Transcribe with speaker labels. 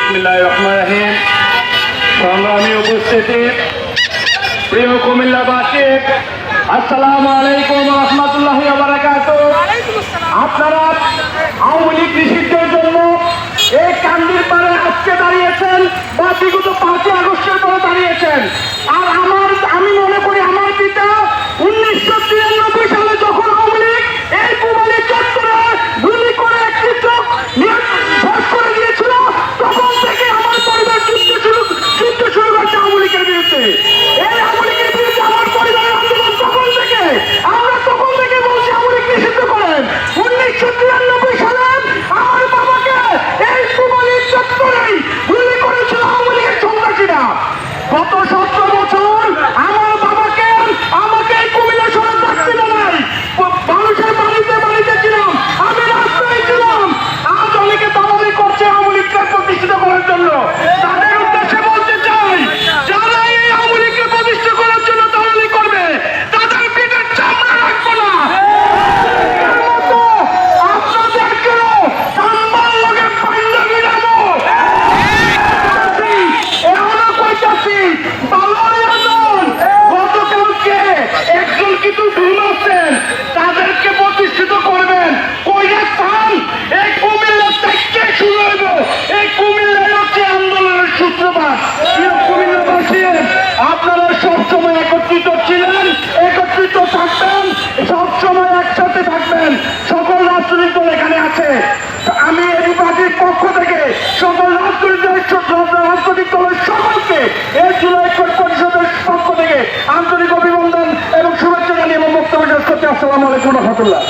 Speaker 1: বিসমিল্লাহির রহমানির রহিম। সংগ্রামী উপস্থিতি, প্রিয় কুমিল্লাবাসী, আসসালামু আলাইকুম ওয়া রাহমাতুল্লাহি ওয়া বারাকাতুহু। আপনারা আওয়ামী লীগ নিষিদ্ধের জন্য এই কান্দির পাড়ে আজকে দাঁড়িয়েছেন বা বিগত 5 আগস্টের পরে দাঁড়িয়েছেন। আর আমি মনে করি আমার পিতা 1993 সালে যখন আওয়ামী লীগ এই কুমারী চত্বরে গুলি করে একটি চোখ শেষ করে দিয়েছিল, তখন থেকে আমার পরিবার যুদ্ধ শুরু করছে আওয়ামী লীগের বিরুদ্ধে। এই আওয়ামী লীগের বিরুদ্ধে আমার পরিবারের আন্দোলন তখন থেকে, আমরা তখন থেকে বলছি আওয়ামী লীগ নিষিদ্ধ করেন। 1993 সালে আমার বাবাকে এই কুমারী চত্বরেই গুলি করেছিল আওয়ামী লীগের সন্ত্রাসীরা। গত 17 বছর আমার বাবাকে আমাকে কুমিল্লা শহরে থাকতে দেয়, মানুষের বাড়িতে ছিলাম, আমি রাস্তায় ছিলাম। আজ অনেকে দালালি করছে আওয়ামী লীগকে প্রতিষ্ঠিত করার জন্য। তাদের উদ্দেশ্যে বলতে চাই, যারা এই আওয়ামী লীগকে প্রতিষ্ঠা করার জন্য দালালি করবে তাদের পেটের চামড়া রাখবো না। আপনাদেরকেও সাম্বার লগে পাঞ্জাবি দেবো। এখনো কইতাছি, বাংলায় আছেন, গতকালকে একজন কিন্তু ভুল আছেন, তাদেরকে প্রতিষ্ঠিত করবেন। কইয়া চান এই কুমিল্লা থেকে শুরু হইব। এই কুমিল্লায় হচ্ছে আন্দোলনের সূত্রপাত। প্রিয় কুমিল্লাবাসী, আপনারা সবসময় একত্রিত ছিলেন, একত্রিত থাকবেন, সবসময় একসাথে থাকবেন। সকল রাজনৈতিক দল এখানে আছে। আমি এই পার্টির পক্ষ থেকে সকল রাজনৈতিক দলের সকলকে এই জুলাই পরিষদের পক্ষ থেকে আন্তরিক অভিনন্দন এবং শুভেচ্ছা জানিয়ে এবং বক্তব্য শেষ করতে। আসসালামু আলাইকুম ওয়া রাহমাতুল্লাহ।